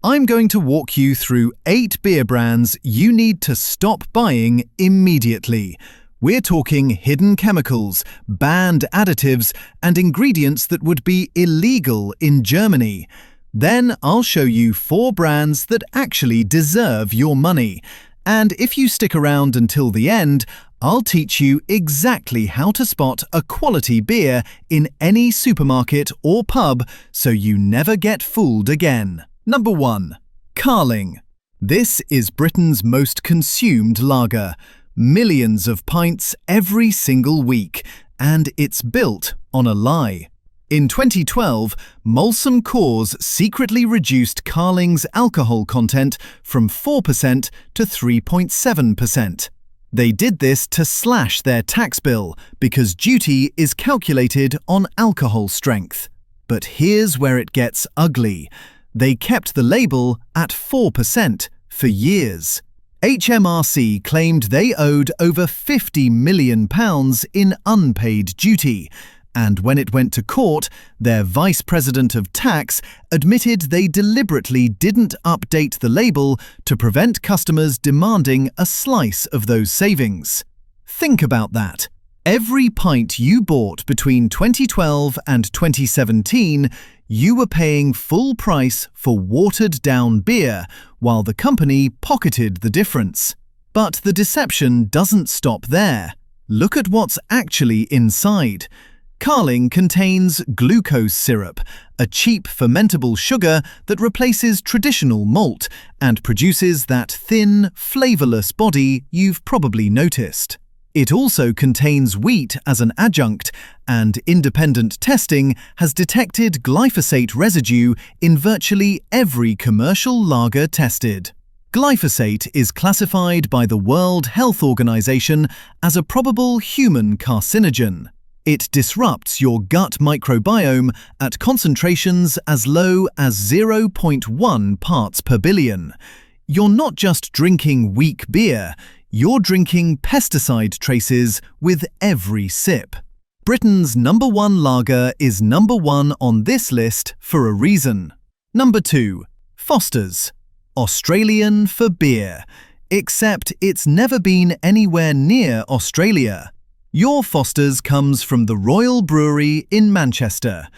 I'm going to walk you through 8 beer brands you need to stop buying immediately. We're talking hidden chemicals, banned additives, and ingredients that would be illegal in Germany. Then I'll show you 4 brands that actually deserve your money. And if you stick around until the end, I'll teach you exactly how to spot a quality beer in any supermarket or pub so you never get fooled again. Number 1. Carling. This is Britain's most consumed lager. Millions of pints every single week, and it's built on a lie. In 2012, Molson Coors secretly reduced Carling's alcohol content from 4% to 3.7%. They did this to slash their tax bill because duty is calculated on alcohol strength. But here's where it gets ugly. They kept the label at 4% for years. HMRC claimed they owed over £50 million in unpaid duty, and when it went to court, their Vice President of Tax admitted they deliberately didn't update the label to prevent customers demanding a slice of those savings. Think about that. Every pint you bought between 2012 and 2017, you were paying full price for watered-down beer, while the company pocketed the difference. But the deception doesn't stop there. Look at what's actually inside. Carling contains glucose syrup, a cheap fermentable sugar that replaces traditional malt and produces that thin, flavourless body you've probably noticed. It also contains wheat as an adjunct, and independent testing has detected glyphosate residue in virtually every commercial lager tested. Glyphosate is classified by the World Health Organization as a probable human carcinogen. It disrupts your gut microbiome at concentrations as low as 0.1 parts per billion. You're not just drinking weak beer, you're drinking pesticide traces with every sip. Britain's number 1 lager is number 1 on this list for a reason. Number 2. Foster's. Australian for beer. Except it's never been anywhere near Australia. Your Foster's comes from the Royal Brewery in Manchester.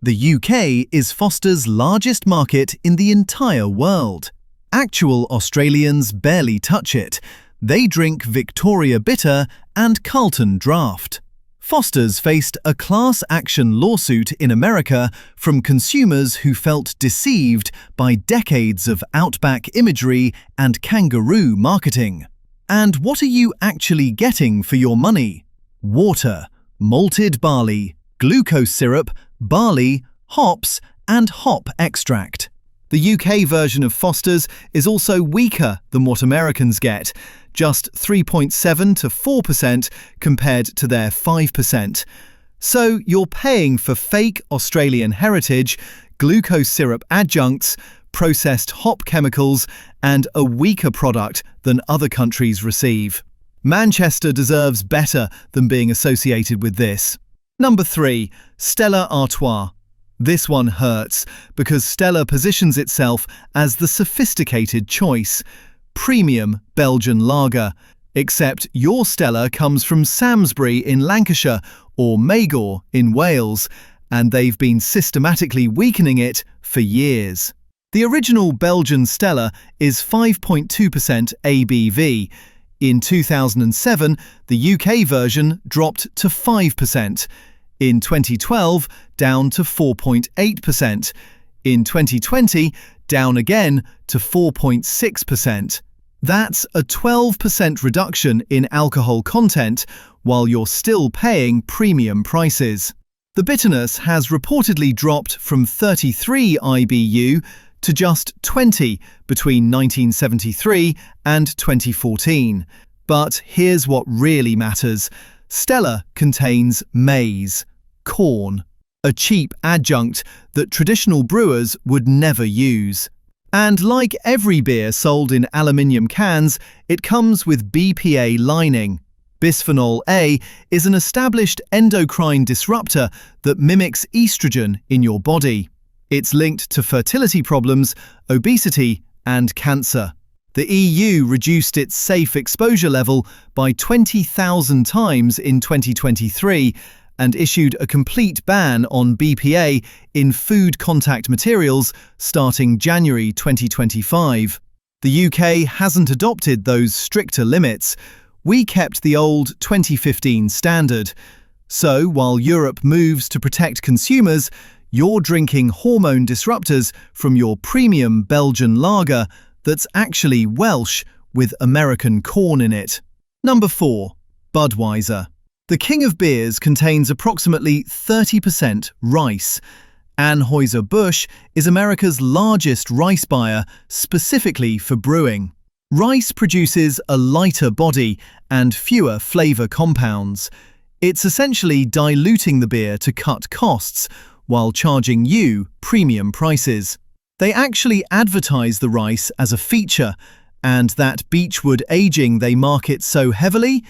The UK is Foster's largest market in the entire world. Actual Australians barely touch it. They drink Victoria Bitter and Carlton Draft. Foster's faced a class action lawsuit in America from consumers who felt deceived by decades of outback imagery and kangaroo marketing. And what are you actually getting for your money? Water, malted barley, glucose syrup, barley, hops, and hop extract. The UK version of Foster's is also weaker than what Americans get, just 3.7 to 4% compared to their 5%. So you're paying for fake Australian heritage, glucose syrup adjuncts, processed hop chemicals, and a weaker product than other countries receive. Manchester deserves better than being associated with this. Number 3. Stella Artois. This one hurts because Stella positions itself as the sophisticated choice. Premium Belgian lager. Except your Stella comes from Samsbury in Lancashire or Magor in Wales, and they've been systematically weakening it for years. The original Belgian Stella is 5.2% ABV. In 2007, the UK version dropped to 5%. In 2012, down to 4.8%. In 2020, down again to 4.6%. That's a 12% reduction in alcohol content, while you're still paying premium prices. The bitterness has reportedly dropped from 33 IBU to just 20 between 1973 and 2014. But here's what really matters. Stella contains maize, corn, a cheap adjunct that traditional brewers would never use. And like every beer sold in aluminium cans, it comes with BPA lining. Bisphenol A is an established endocrine disruptor that mimics estrogen in your body. It's linked to fertility problems, obesity, and cancer. The EU reduced its safe exposure level by 20,000 times in 2023 and issued a complete ban on BPA in food contact materials starting January 2025. The UK hasn't adopted those stricter limits. We kept the old 2015 standard. So, while Europe moves to protect consumers, you're drinking hormone disruptors from your premium Belgian lager that's actually Welsh with American corn in it. Number 4. Budweiser. The king of beers contains approximately 30% rice. Anheuser-Busch is America's largest rice buyer specifically for brewing. Rice produces a lighter body and fewer flavor compounds. It's essentially diluting the beer to cut costs while charging you premium prices. They actually advertise the rice as a feature, and that beechwood aging they market so heavily,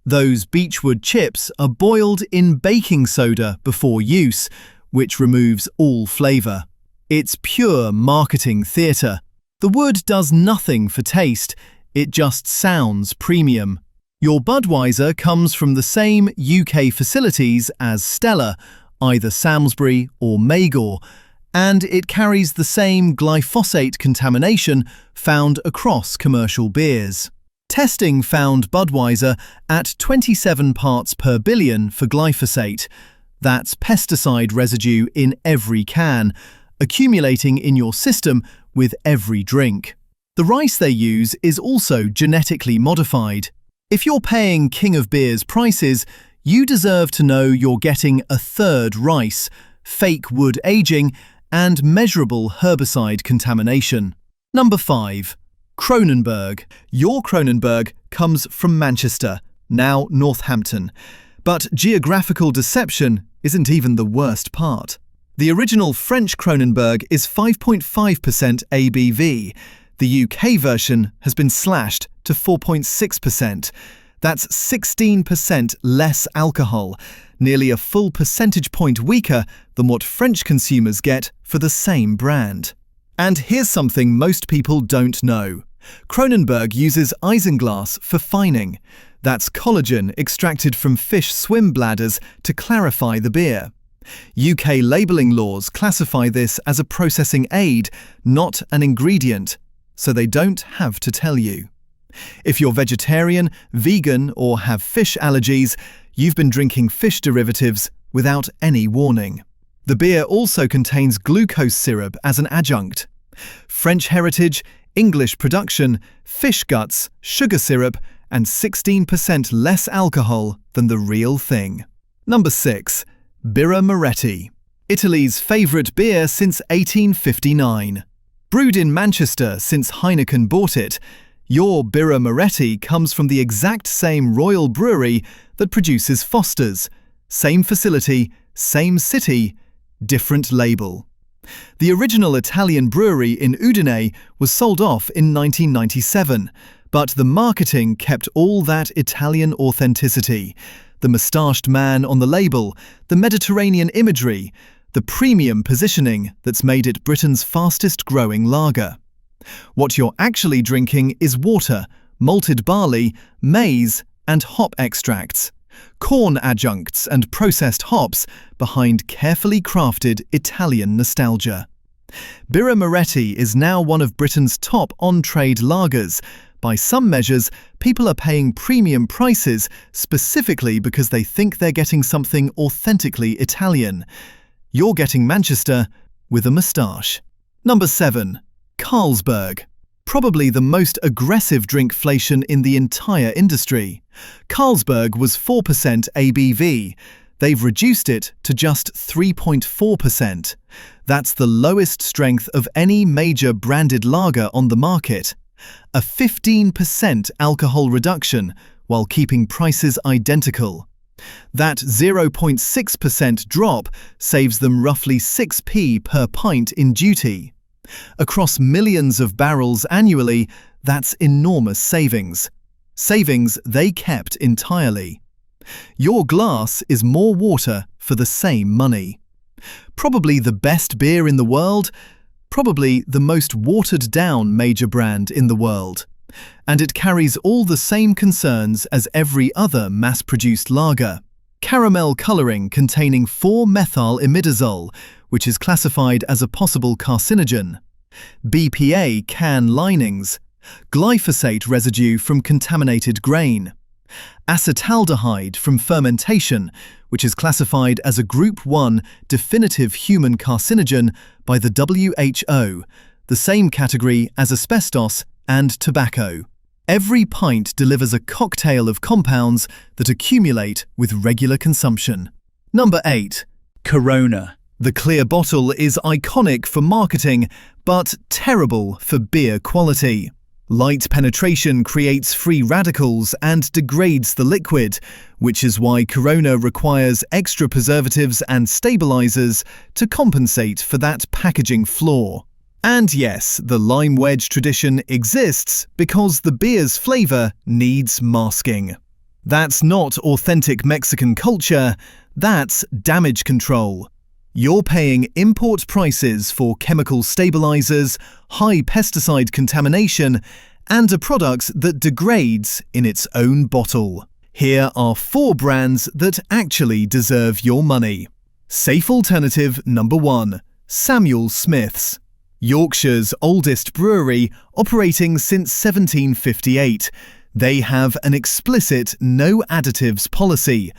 those beechwood chips are boiled in baking soda before use, which removes all flavor. It's pure marketing theater. The wood does nothing for taste, it just sounds premium. Your Budweiser comes from the same UK facilities as Stella, either Samlesbury or Magor, and it carries the same glyphosate contamination found across commercial beers. Testing found Budweiser at 27 parts per billion for glyphosate. That's pesticide residue in every can, accumulating in your system with every drink. The rice they use is also genetically modified. If you're paying King of Beers prices, you deserve to know you're getting a third rice, fake wood aging, and measurable herbicide contamination. Number 5. Kronenbourg. Your Kronenbourg comes from Manchester, now Northampton. But geographical deception isn't even the worst part. The original French Kronenbourg is 5.5% ABV. The UK version has been slashed to 4.6%. That's 16% less alcohol, nearly a full percentage point weaker than what French consumers get for the same brand. And here's something most people don't know. Kronenbourg uses isinglass for fining. That's collagen extracted from fish swim bladders to clarify the beer. UK labelling laws classify this as a processing aid, not an ingredient, so they don't have to tell you. If you're vegetarian, vegan, or have fish allergies, you've been drinking fish derivatives without any warning. The beer also contains glucose syrup as an adjunct. French heritage, English production, fish guts, sugar syrup, and 16% less alcohol than the real thing. Number 6. Birra Moretti. Italy's favourite beer since 1859. Brewed in Manchester since Heineken bought it, your Birra Moretti comes from the exact same royal brewery that produces Foster's. Same facility, same city, different label. The original Italian brewery in Udine was sold off in 1997, but the marketing kept all that Italian authenticity. The moustached man on the label, the Mediterranean imagery, the premium positioning that's made it Britain's fastest growing lager. What you're actually drinking is water, malted barley, maize, and hop extracts. Corn adjuncts and processed hops behind carefully crafted Italian nostalgia. Birra Moretti is now one of Britain's top on-trade lagers. By some measures, people are paying premium prices specifically because they think they're getting something authentically Italian. You're getting Manchester with a moustache. Number 7. Carlsberg. Probably the most aggressive drinkflation in the entire industry. Carlsberg was 4% ABV. They've reduced it to just 3.4%. That's the lowest strength of any major branded lager on the market. A 15% alcohol reduction while keeping prices identical. That 0.6% drop saves them roughly 6p per pint in duty. Across millions of barrels annually, that's enormous savings. Savings they kept entirely. Your glass is more water for the same money. Probably the best beer in the world, probably the most watered-down major brand in the world. And it carries all the same concerns as every other mass-produced lager. Caramel colouring containing 4-methyl-imidazole, which is classified as a possible carcinogen. BPA can linings. Glyphosate residue from contaminated grain. Acetaldehyde from fermentation, which is classified as a Group 1 definitive human carcinogen by the WHO, the same category as asbestos and tobacco. Every pint delivers a cocktail of compounds that accumulate with regular consumption. Number 8. Corona. The clear bottle is iconic for marketing, but terrible for beer quality. Light penetration creates free radicals and degrades the liquid, which is why Corona requires extra preservatives and stabilizers to compensate for that packaging flaw. And yes, the lime wedge tradition exists because the beer's flavor needs masking. That's not authentic Mexican culture, that's damage control. You're paying import prices for chemical stabilizers, high pesticide contamination, and a product that degrades in its own bottle. Here are 4 brands that actually deserve your money. Safe alternative number 1, Samuel Smith's. Yorkshire's oldest brewery, operating since 1758. They have an explicit no additives policy.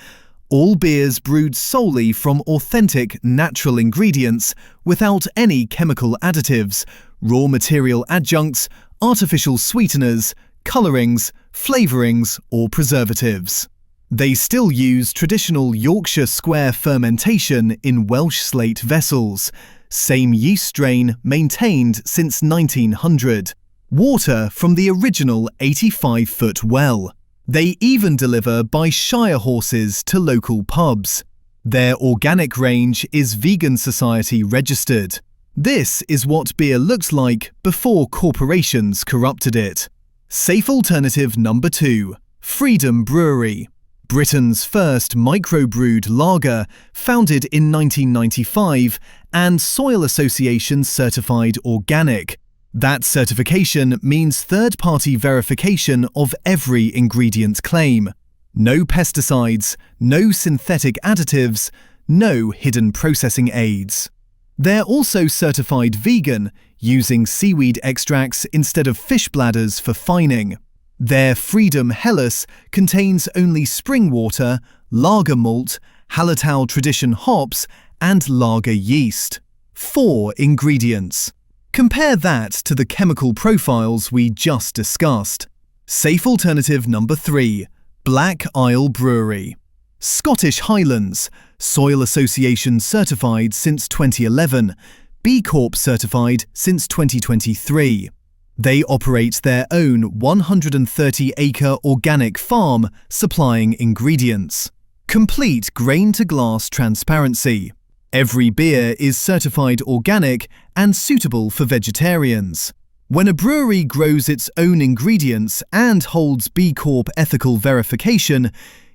All beers brewed solely from authentic natural ingredients without any chemical additives, raw material adjuncts, artificial sweeteners, colourings, flavourings or preservatives. They still use traditional Yorkshire square fermentation in Welsh slate vessels. Same yeast strain maintained since 1900. Water from the original 85-foot well. They even deliver by shire horses to local pubs. Their organic range is Vegan Society registered. This is what beer looked like before corporations corrupted it. Safe alternative number 2, Freedom Brewery. Britain's first microbrewed lager, founded in 1995, and Soil Association certified organic. That certification means third-party verification of every ingredient claim. No pesticides, no synthetic additives, no hidden processing aids. They're also certified vegan, using seaweed extracts instead of fish bladders for fining. Their Freedom Helles contains only spring water, lager malt, Hallertau tradition hops, and lager yeast. 4 ingredients. Compare that to the chemical profiles we just discussed. Safe alternative number 3, Black Isle Brewery. Scottish Highlands, Soil Association certified since 2011, B Corp certified since 2023. They operate their own 130-acre organic farm, supplying ingredients. Complete grain-to-glass transparency. Every beer is certified organic and suitable for vegetarians. When a brewery grows its own ingredients and holds B Corp ethical verification,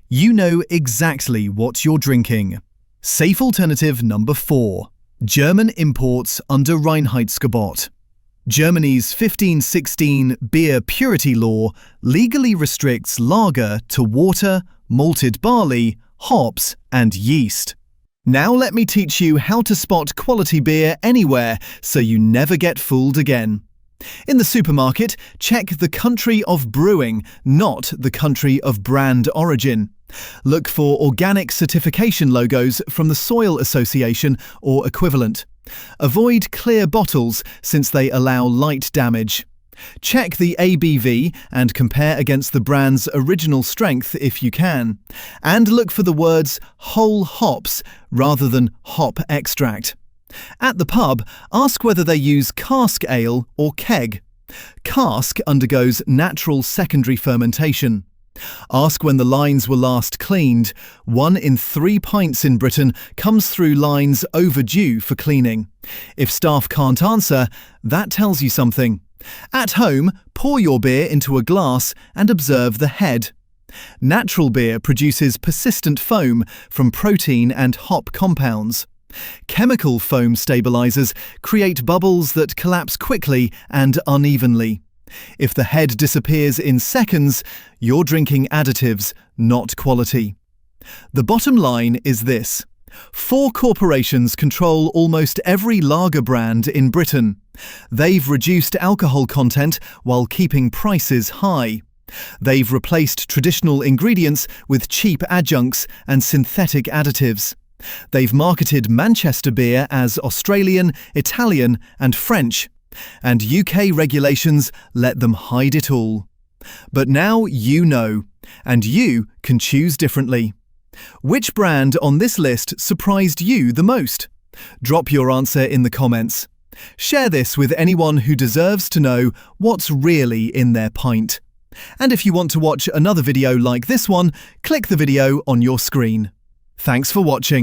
you know exactly what you're drinking. Safe alternative number 4, German imports under Reinheitsgebot. Germany's 1516 beer purity law legally restricts lager to water, malted barley, hops, and yeast. Now let me teach you how to spot quality beer anywhere so you never get fooled again. In the supermarket, check the country of brewing, not the country of brand origin. Look for organic certification logos from the Soil Association or equivalent. Avoid clear bottles since they allow light damage. Check the ABV and compare against the brand's original strength if you can. And look for the words whole hops rather than hop extract. At the pub, ask whether they use cask ale or keg. Cask undergoes natural secondary fermentation. Ask when the lines were last cleaned. 1 in 3 pints in Britain comes through lines overdue for cleaning. If staff can't answer, that tells you something. At home, pour your beer into a glass and observe the head. Natural beer produces persistent foam from protein and hop compounds. Chemical foam stabilizers create bubbles that collapse quickly and unevenly. If the head disappears in seconds, you're drinking additives, not quality. The bottom line is this. 4 corporations control almost every lager brand in Britain. They've reduced alcohol content while keeping prices high. They've replaced traditional ingredients with cheap adjuncts and synthetic additives. They've marketed Manchester beer as Australian, Italian and French. And UK regulations let them hide it all. But now you know, and you can choose differently. Which brand on this list surprised you the most? Drop your answer in the comments. Share this with anyone who deserves to know what's really in their pint. And if you want to watch another video like this one, click the video on your screen. Thanks for watching.